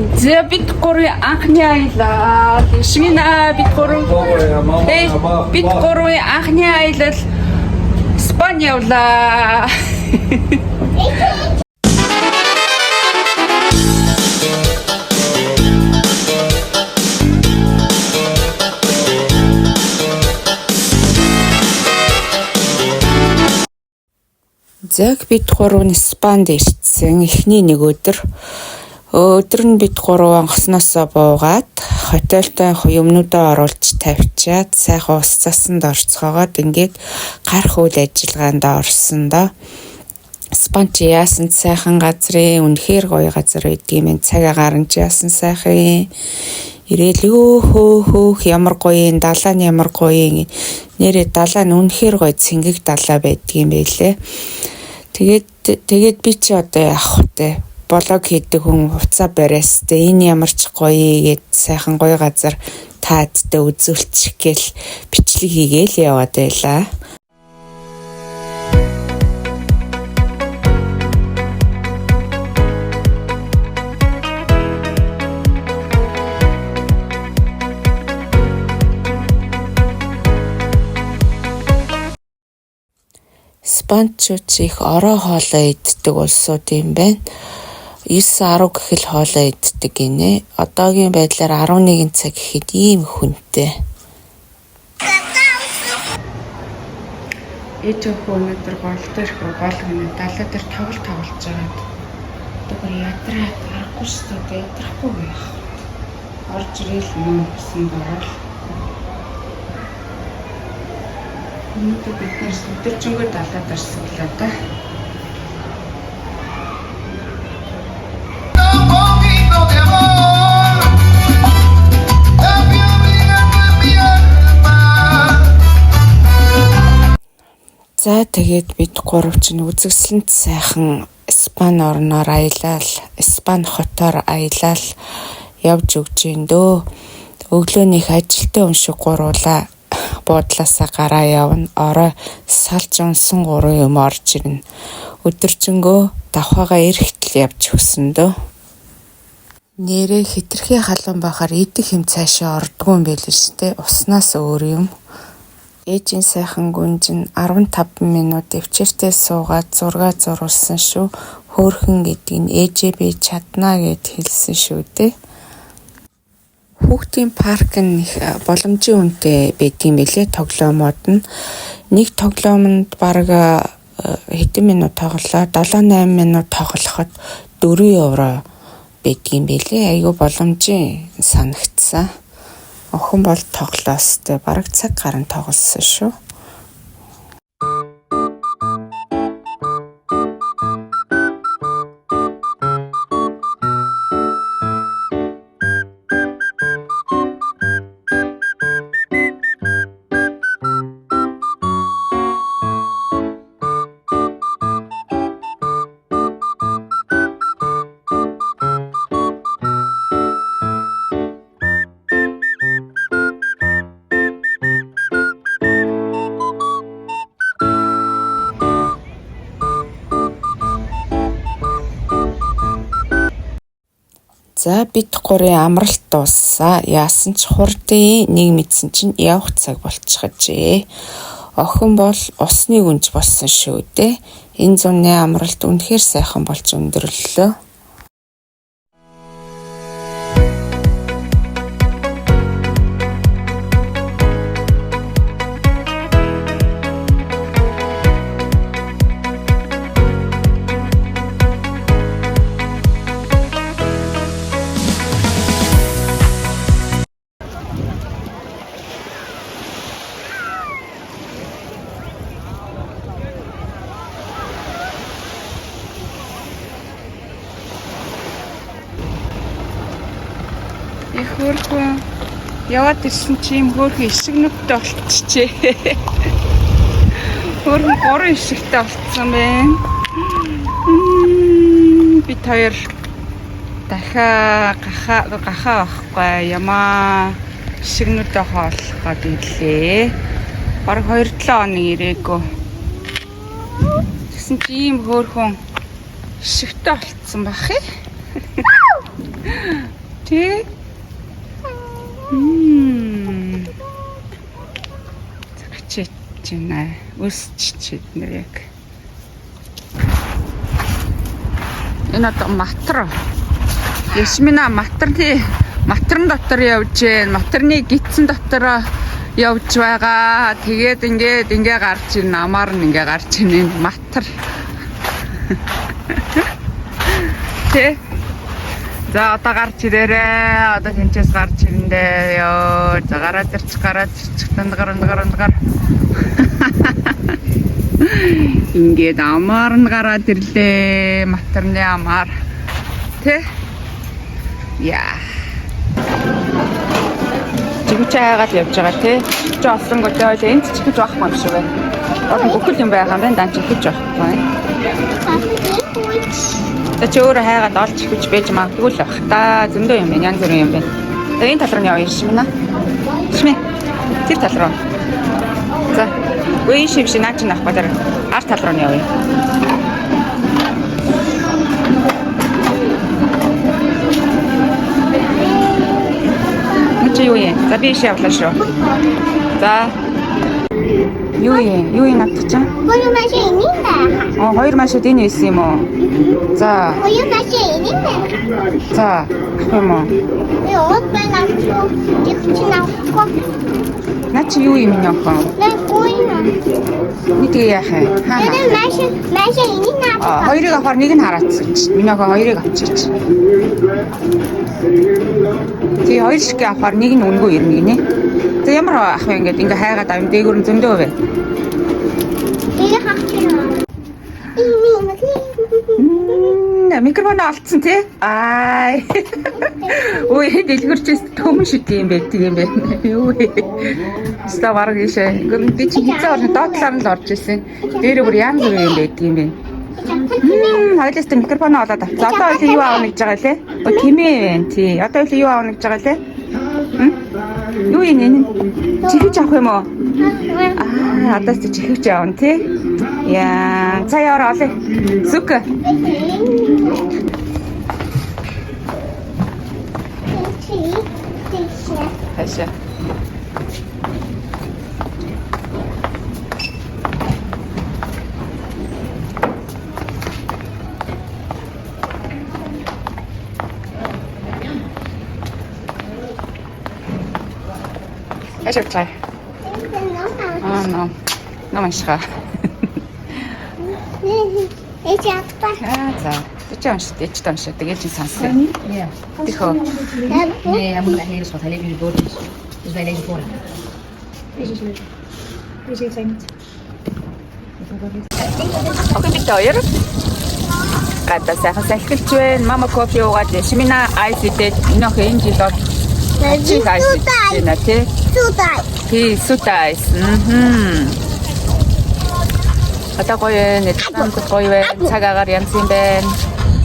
За бид гурван анхны аялал Шмина бид гурван бид гурван анхны аялал Испани явлаа. Яг бид гурван Испанд ирсэн эхний нэг өдөр нь бид гурван онгоцноосоо буугаад хотелтой юмнуудаа оруулж тавьчаад сайхан ус цасанд орцгоогоод ингээд гарах үйл ажиллагаанд орсон доо. Испанд яасан сайхан газрын үнэхээр гоё газар байдгийм цаг агаар нь яасан сайхан ирээл хөөх ямар гоё далаа нь ямар гоё нэрээ далаа нь үнэхээр гоё цэнгэг далаа байдгийм байлээ. Тэгээд би чи одоо явах вэ? Блог хийдэг хүн хуцаа бариас тэ энэ ямар ч гоё гэд сайхан гоё газар таадтай үзүүлчих гээл бичлэг хийгээл яваад байлаа. Испанчууд их ороо хоолоо иддэг улсууд юм байна. 9-10 гэхэл хоолоо иддэг гинэ. Одоогийн байдлаар 11 цаг гэхэд ийм хүнтэй. Ээж өхөө өнөөдөр гол дээр гол гинэ далаа дээр тоглож байгаа. Одоо ядраа гарахгүй шүү дээ. Ядрахгүй байх. Орж ирэл юм гэсэн борол. Өнөөдөр бид нэр өдөржингөө далаа дээр суглаа да. За тэгээд бид гурав чинь үзэгсэлэнт сайхан Испани орноор аялал, Испани хотоор аялал явж өгч ин дөө. Өглөөнийх ажилтаа хүн шиг гуруулаа буудлаасаа гараа явна. Орой салж унсан гурван юм орж ирнэ. Өдөржингөө давхаага эрэхтэл явж өгсөн дөө. Нэрээ хитрхи халуун байхаар идэх юм цаашаа ордгоо юм байл шүү дээ. Уснаас өөр юм. Ээжийн сайхан гүнжин 15 минут эвчээртэй суугаад зураг зурулсан шүү. Хөөхөн гэдэг нь ээжээ би чаднаа гэд хэлсэн шүү дээ. Хүүхдийн парк нь их боломжийн үнэтэй байдгийм билээ. Тоглоомод нь нэг тоглоомонд бараг хэдэн минут тоглоо 7-8 минут тоглоход 4 евро байдгийм билээ. Айгүй боломжийн санагдсан. Охин бол тоглоостой бараг цаг гарan тоглосон шүү. За бид гурийн амралт дууссан. Яасан ч хурдын нэг мэдсэн чинь явах цаг болчихжээ. Охин бол усны гүнж болсон шүү дээ. Энэ зуны амралт үнэхээр сайхан болж өндөрлөлөө. Хөөрхөн яваад ирсэн чи юм хөөрхөн ишиг нүдтэй болчихжээ. Хөөрхөн 3 ишигтэй болцсон байна. Бид хоёр дахиад гахаа авахгүй ямаа ишиг нүдтэй хооллох гээд ирлээ. Бараг 2-7 хоног ирээгүй. Тэгсэн чи ийм хөөрхөн ишигтэй болцсон бах ээ. Тий? Цагчиж байна. Өсч нэр яг. Энэ одоо матар. Ясмина матрын дотор явж гэн. Матрны гидсэн дотор явж байгаа. Тэгээд ингээ гарч ийн намаар нь ингээ гарч ийн матар. Тэ. За одоо гарч ирээрээ. Одоо тэнцээс гарч ирэндээ ёо. За гараад ирчих дандгаар. Ингээд амаар нь гараад ирлээ. Матарны амаар. Тэ? Яа. Жигч хаагаад явж байгаа тий. Чи олсон готоо л энд чихэж байхгүй юм шиг байна. Одоо бүхэл юм байгаа юм байна. Дан чихэж байхгүй. Чи өөрөө хайгаад олж чихэж байж магадгүй л бах та. Зөндөө юм байна. Янз бүрийн юм байна. Тэгээ энэ тал руу явъя шимнэ. Шимэ. Тэр тал руу. За. Үе шивш наа чи нах бадар. Ар тал руу явъя. Юу юм? За би иш явлаа шүү. За. Юу юм надчаа? Хоёр машин инээ. Хоёр машин энэ байсан юм уу? За. Хоёр машин инээ. За. Юм уу? От байна шүү. Чихчнаа. Наа чи юу юм яах вэ? Нэ гойна. Нэг яах вэ? Машин инээ. Хоёрыг авахар нэг нь хараацсан. Миний охин хоёрыг авчиж. Тэгээ хоёр шиг авахар нэг нь үнгүй ирнэ гинэ. За ямар ах вэ ингээд ингээ хайгаад авим дээгүүр нь зөндөө вэ? Тэгээ хахчихна. Микрофон алдсан тий? Ай. Ой, дэлгэрчээс төмөн шүт юм байдаг юм байна. Юу вэ? Ста бараг ийшээ. Би чи хизээ орно доотлоор нь л орж ирсэн. Дээрээ бүр янз бүр юм байдаг юм байна. Хоёулаа микрофон олоод авч. Одоо хоёул юу аавна гэж байгаа лээ? Тэмээ байна тий. Одоо хоёул юу аавна гэж байгаа лээ? Юу юм энэ? Чихэж авах юм уу? Одоо ч чихэж аавна тий. Яа, цаяар олё. Зүг. Хаша. Hacia try. No. No маншгаа. За. Ичээ уншдаг, ичээ уншдаг. Тэгээд чи сонсоо. Тихо. Amo la gente só leva os bolos, os velhos fora. Окей, бид хоёр гадаа сайхан салхилж байна. Мама кофе уугаад Шимина айс идээд энэ охин энэ жил бол чи айс идэж тий. Судай. Тий, судай. Одоо гоё нэтгэн гоё байна. Цаг агаар янз юм байна.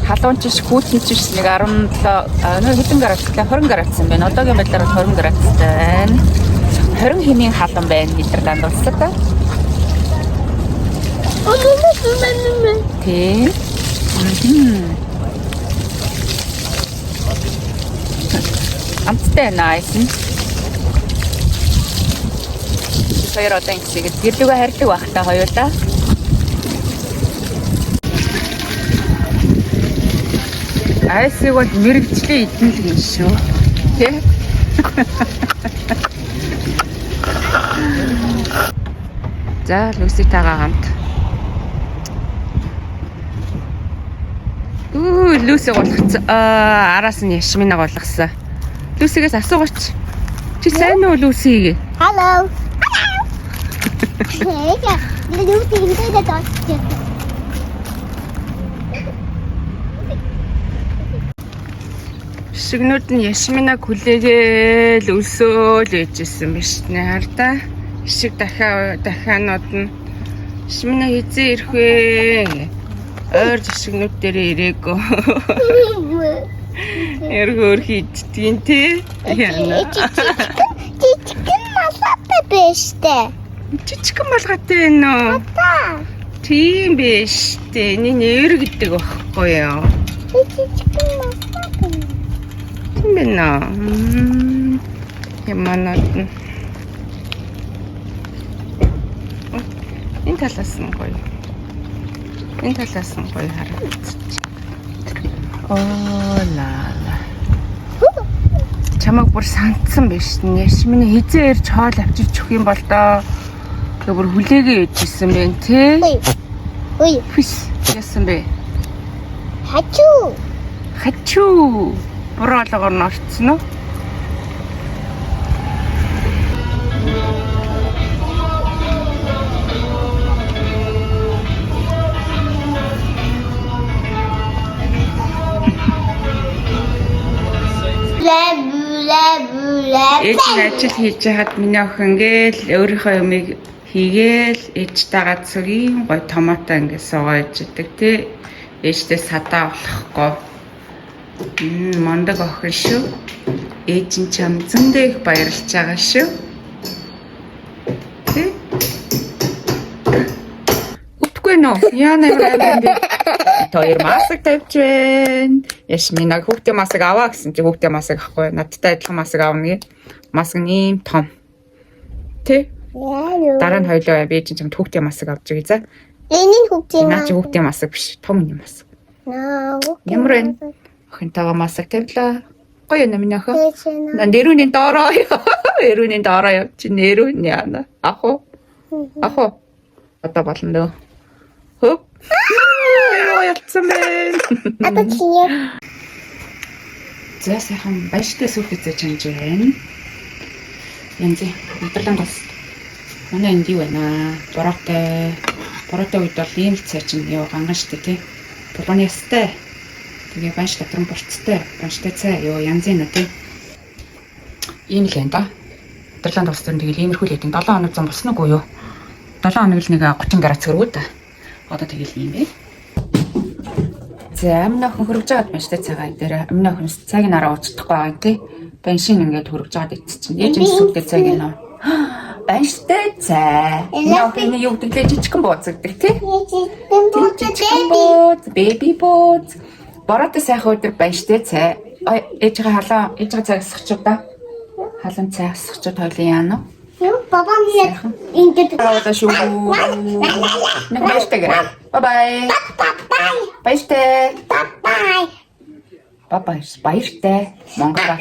Халуун чиш, хүүтэн чиш нэг 17 хэдэн градустай 20 градустай байна. Одоогийн байдлаар 20 градустай байна. 20 хэмийн халуун байна. Литр дандуулсаг. Тий. Амттай найс. Хоёр одоо ингэсийг гэрлүүгээ харьдаг байх та хоёулаа. Айсыг бол мэрэгчлээ идэн л юм шүү. Тэ? За, Люси тагаа хамт. Люси голгоцсон. Араас нь Яшминаг голгосон. Люсигээс асуугач. Чи сайн уу Люси? Hello. Hey, Люси ингээд дооч. Шигнүүд нь Яшминаг хүлээгээл өлсөөл ээжсэн биш нэ хардаа. Ишиг дахианууд нь Яшмина хизээ ирэх вэ? Ойр жишгнүүд дээрээ ирээгүй. Эргөөр хийдтiin тий. Жижигхэн малгайтай биш дээ. Жижигхэн малгайтай байна уу? Тийм биш дээ. Энэ нэр гэдэг байхгүй юу? Жижигхэн малгайтай. Тийм байна. Яманад нь. Энэ талаас нь гоё. Энэ талаас нь гоё харагдчих. Оо лаа. Чамайг бүр сандсан биш нэ. Миний хизээ ирж хоол авчирч өгөх юм бол доо. Тэгээ бүр хүлээгээ ээжсэн байх тий. Ой. Фис яасан бэ? Хачуу. Бураалгаар нь орцсон уу? Ээж нь ажил хийж хаад миний охин ингээл өөрийнхөө юмыг хийгээл ээжтэйгээ цогийн гой томатоо ингээд суугаад иждэг тий. Ээжтэй садаа болохгүй. Мондог охин шүү. Ээж нь чам зөндөө их баярлж байгаа шүү. Тий? Утгүй нөө. Яна юм бэ? Хоёр маск тавьж байна. Яшми нэг хүүхдээ маск аваа гэсэн чи хүүхдээ маск авахгүй. Надтай адилхан маск аавна гэ. Маск нэм том. Тэ? Дараа нь хоёлоо би чинь хүүхдээ маск авч байгаа за. Ленин хүүхдээ Наа чи хүүхдээ маск биш. Том юм маск. Ямар вэ? Охинтойгоо маск тавьлаа. Гоё юм миний охин. Нэрүүний доороо. Нэрүүний доороо явчих. Нэрүүн яана. Аху. Одоо болно дөө. Хөп. Яцсан бэ? Одоо чинь За сайхан баяртай сүрхий зэж ханж байна. Янзи өдөрлөн бас. Манай энд юу байна? Бороотой үед бол ийм цай чинь юу ганган штэ тий. Булууны ястай. Тэгээ банш татран бурцтай. Банштай цай юу янзын нэ тий. Ийм л юм да. Өдөрлөн бас тэр тэгэл иймэрхүү л хэдин 7 хоног зам болсон уу юу? 7 хоног л нэг 30 градус хөрвөө та. Одоо тэгэл юм бэ. За амны охин хөргөж байгаад байна штэ цагаан дээр. Амны охин цагийг нараа уучихдаггүй байгаа тий. Баншин ингээд хөргөж байгаад ицсэн чинь. Ээж энэ сүлдээ цаг юм аа. Банштай цай. Амны охин юу гэдэг жижигхэн бууцдаг тий. Жижигхэн бууц, беби бууц. Бороотой сайхан өдөр банштай цай. Ээжгээ халаа, ээжгээ цай асахчуу да. Халан цай асахчуу тойлоо яана. Баба минь ингээд Аваад шүү. Нэг баяртай гэрээ. Bye. Баяртай. Бабай баяртай. Монголоор.